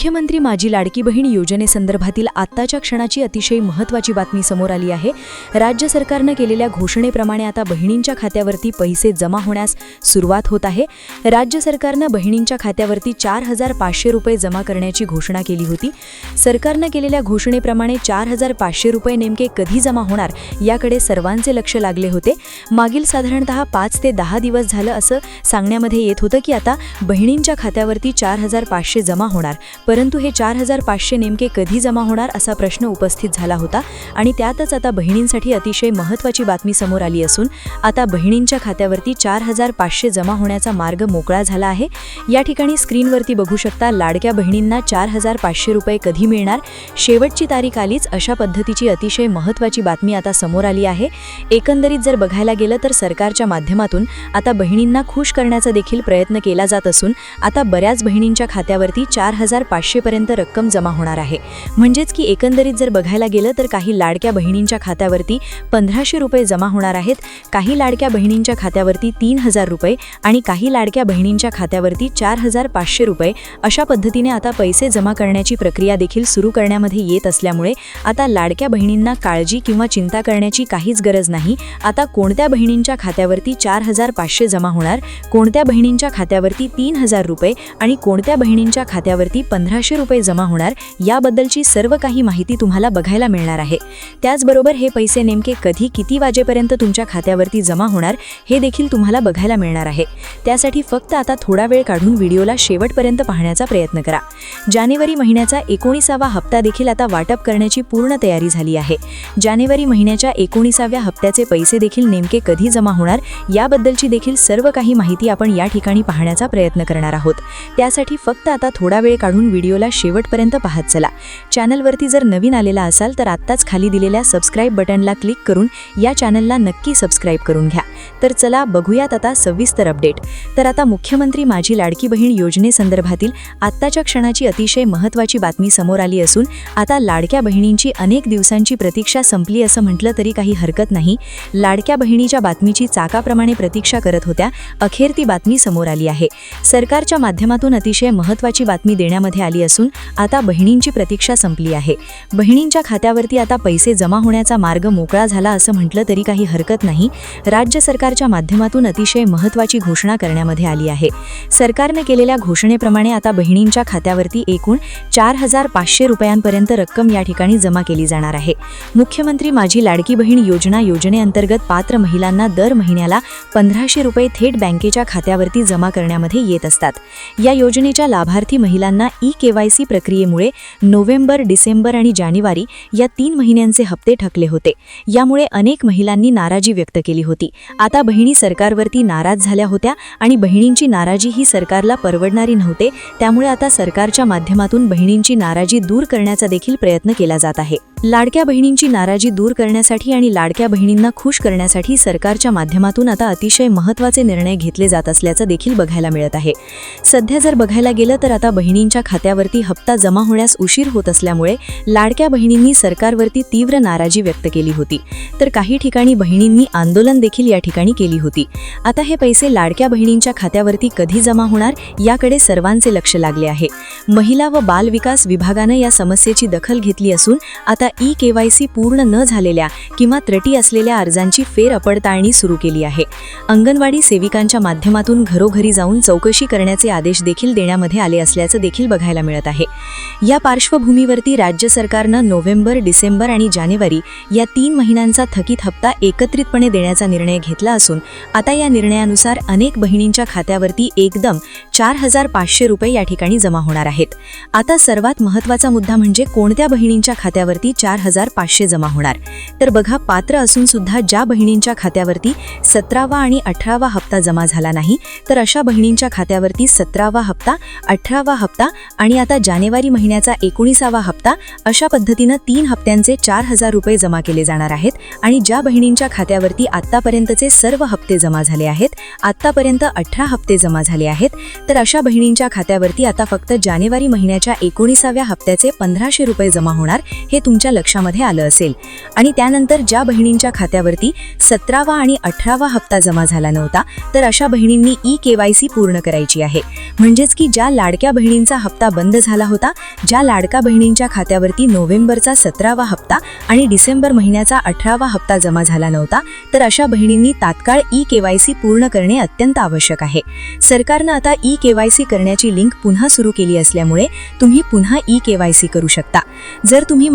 मुख्यमंत्री माझी लाडकी बहीण योजनेसंदर्भातील आत्ताच्या क्षणाची अतिशय महत्त्वाची बातमी समोर आली आहे। राज्य सरकारने केलेल्या घोषणेप्रमाणे आता बहिणींच्या खात्यावरती पैसे जमा होण्यास सुरुवात होत आहे। राज्य सरकारने बहिणींच्या खात्यावरती 4500 रुपये जमा करण्याची घोषणा केली होती। सरकारने केलेल्या घोषणेप्रमाणे 4500 रुपये नेमके कधी जमा होणार याकडे सर्वांचे लक्ष लागले होते। मागील साधारणतः 5 ते 10 दिवस झालं असं सांगण्यामध्ये येत होतं की आता बहिणींच्या खात्यावरती 4500 जमा होणार, परंतु हे 4500 नेमके कधी जमा होणार असा प्रश्न उपस्थित झाला होता। आणि त्यातच आता बहिणींसाठी अतिशय महत्त्वाची बातमी समोर आली असून आता बहिणींच्या खात्यावरती 4500 जमा होण्याचा मार्ग मोकळा झाला आहे। या ठिकाणी स्क्रीनवरती बघू शकता लाडक्या बहिणींना 4500 रुपये कधी मिळणार, शेवटची तारीख आलीच अशा पद्धतीची अतिशय महत्त्वाची बातमी आता समोर आली आहे। एकंदरीत जर बघायला गेलं तर सरकारच्या माध्यमातून आता बहिणींना खुश करण्याचा देखील प्रयत्न केला जात असून आता बऱ्याच बहिणींच्या खात्यावरती 4500 पर्यंत रक्कम जमा होणार आहे। म्हणजेच की एकंदरीत जर बघायला गेलं तर काही लाडक्या बहिणींच्या खात्यावरती 1500 रुपये जमा होणार आहेत, काही लाडक्या बहिणींच्या खात्यावरती 3000 रुपये आणि काही लाडक्या बहिणींच्या खात्यावरती 4500 रुपये अशा पद्धतीने आता पैसे जमा करण्याची प्रक्रिया देखील सुरू करण्यामध्ये येत असल्यामुळे आता लाडक्या बहिणींना काळजी किंवा चिंता करण्याची काहीच गरज नाही। आता कोणत्या बहिणींच्या खात्यावरती 4500 जमा होणार, कोणत्या बहिणींच्या खात्यावरती 3000 रुपये आणि कोणत्या बहिणींच्या खात्यावरती 1500 रुपये जमा होणार याबद्दलची सर्व काही माहिती तुम्हाला बघायला मिळणार आहे। त्याचबरोबर हे पैसे नेमके कधी किती वाजेपर्यंत तुमच्या खात्यावरती जमा होणार हे देखील तुम्हाला बघायला मिळणार आहे। त्यासाठी फक्त आता थोडा वेळ काढून व्हिडिओला शेवटपर्यंत पाहण्याचा प्रयत्न करा। जानेवारी महिन्याचा 19वा हप्ता देखील आता वाटप करण्याची पूर्ण तयारी झाली आहे। जानेवारी महिन्याच्या 19व्या हप्त्याचे पैसे देखील नेमके कधी जमा होणार याबद्दलची देखील सर्व काही माहिती आपण या ठिकाणी पाहण्याचा प्रयत्न करणार आहोत। त्यासाठी फक्त आता थोडा वेळ काढून व्हिडिओला शेवटपर्यंत पाहत चला। चॅनलवरती जर नवीन आलेला असाल तर आत्ताच खाली दिलेल्या सबस्क्राइब बटनला क्लिक करून या चॅनलला नक्की सबस्क्राइब करून घ्या। तर चला बघूयात आता सविस्तर अपडेट। तर आता मुख्यमंत्री माझी लाडकी बहीण योजनेसंदर्भातील आत्ताच्या क्षणाची अतिशय महत्त्वाची बातमी समोर आली असून आता लाडक्या बहिणींची अनेक दिवसांची प्रतीक्षा संपली असं म्हटलं तरी काही हरकत नाही। लाडक्या बहिणीच्या बातमीची चाकाप्रमाणे प्रतीक्षा करत होत्या, अखेर ती बातमी समोर आली आहे। सरकारच्या माध्यमातून अतिशय महत्त्वाची बातमी देण्यामध्ये आली असून आता बहिणींची प्रतीक्षा संपली आहे। बहिणींच्या खात्यावरती आता पैसे जमा होण्याचा मार्ग मोकळा झाला असं म्हटलं तरी काही हरकत नाही। राज्य सरकारच्या माध्यमातून अतिशय महत्त्वाची घोषणा करण्यामध्ये आली आहे। सरकारने केलेल्या घोषणेप्रमाणे आता बहिणींच्या खात्यावरती एकूण 4500 रुपयांपर्यंत रक्कम या ठिकाणी जमा केली जाणार आहे। मुख्यमंत्री माझी लाडकी बहीण योजनेअंतर्गत पात्र महिलांना दर महिन्याला 1500 रुपये थेट बँकेच्या खात्यावरती जमा करण्यामध्ये येत असतात। या योजनेच्या लाभार्थी महिलांना ई-KYC प्रक्रियेमुळे नोव्हेंबर, डिसेंबर आणि जानेवारी या 3 महिन्यांचे हप्ते थकले होते। यामुळे अनेक महिलांनी नाराजी व्यक्त केली होती। आता बहिणी सरकारवरती नाराज झाल्या होत्या आणि बहिणींची नाराजी ही सरकारला परवडणारी नव्हते। त्यामुळे आता सरकारच्या माध्यमातून बहिणींची नाराजी दूर करण्याचा देखील प्रयत्न केला जात आहे। लाडक्या बहिणींची नाराजी दूर करण्यासाठी आणि लाडक्या बहिणींना खुश करण्यासाठी सरकारच्या माध्यमातून आता अतिशय महत्त्वाचे निर्णय घेतले जात असल्याचं देखील बघायला मिळत आहे। सध्या जर बघायला गेलं तर आता बहिणींच्या खात्यावरती हप्ता जमा होण्यास उशीर होत असल्यामुळे लाडक्या बहिणींनी सरकारवरती तीव्र नाराजी व्यक्त केली होती, तर काही ठिकाणी बहिणींनी आंदोलन देखील या ठिकाणी केली होती। आता हे पैसे लाडक्या बहिणींच्या खात्यावरती कधी जमा होणार याकडे सर्वांचे लक्ष लागले आहे। महिला व बाल विकास विभागाने या समस्येची दखल घेतली असून आता ई-KYC पूर्ण न झालेल्या किंवा त्रुटी असलेल्या अर्जांची फेरपडताळणी सुरू केली आहे। अंगणवाडी सेविकांच्या माध्यमातून घरोघरी जाऊन चौकशी करण्याचे आदेश देखील देण्यामध्ये आले असल्याचं देखील बघायला मिळत आहे। या पार्श्वभूमीवरती राज्य सरकारनं नोव्हेंबर, डिसेंबर आणि जानेवारी या 3 महिन्यांचा थकीत हप्ता एकत्रितपणे देण्याचा निर्णय घेतला असून आता या निर्णयानुसार अनेक बहिणींच्या खात्यावरती एकदम 4500 रुपये या ठिकाणी जमा होणार आहेत। आता सर्वात महत्त्वाचा मुद्दा म्हणजे कोणत्या बहिणींच्या खात्यावरती 4500 जमा होणार। तर बघा, पात्र असून सुद्धा ज्या बहिणींच्या खात्यावरती 17वा आणि 18वा हप्ता जमा झाला नाही तर अशा बहिणींच्या खात्यावरती 17वा हप्ता, 18वा हप्ता आणि आता जानेवारी महिन्याचा 19वा हप्ता अशा पद्धतीनं 3 हप्त्यांचे 4000 रुपये जमा केले जाणार आहेत। आणि ज्या बहिणींच्या खात्यावरती आत्तापर्यंतचे सर्व हप्ते जमा झाले आहेत, आत्तापर्यंत 18 हप्ते जमा झाले आहेत, तर अशा बहिणींच्या खात्यावरती आता फक्त जानेवारी महिन्याच्या 19व्या हप्त्याचे 1500 रुपये जमा होणार हे तुमच्या लक्षामध्ये आलं असेल। आणि त्यानंतर ज्या बहिणींच्या खात्यावरती 17वा आणि 18वा हप्ता जमा झाला नव्हता तर अशा बहिणींनी ई-KYC पूर्ण करायची आहे। म्हणजेच की ज्या लाडक्या बहिणींचा हप्ता बंद झाला होता. ज्या लाडका बहिणींच्या खात्यावरती नोव्हेंबरचा 17वा हप्ता आणि डिसेंबर महिन्याचा 18वा हप्ता जमा झाला नव्हता, तर अशा बहिणींनी तात्काळ ई-केवायसी पूर्ण करणे अत्यंत आवश्यक आहे. सरकारनं आता ई-केवायसी करण्याची लिंक पुन्हा सुरू केली असल्यामुळे तुम्ही पुन्हा ई-केवायसी करू शकता. जर तुम्ही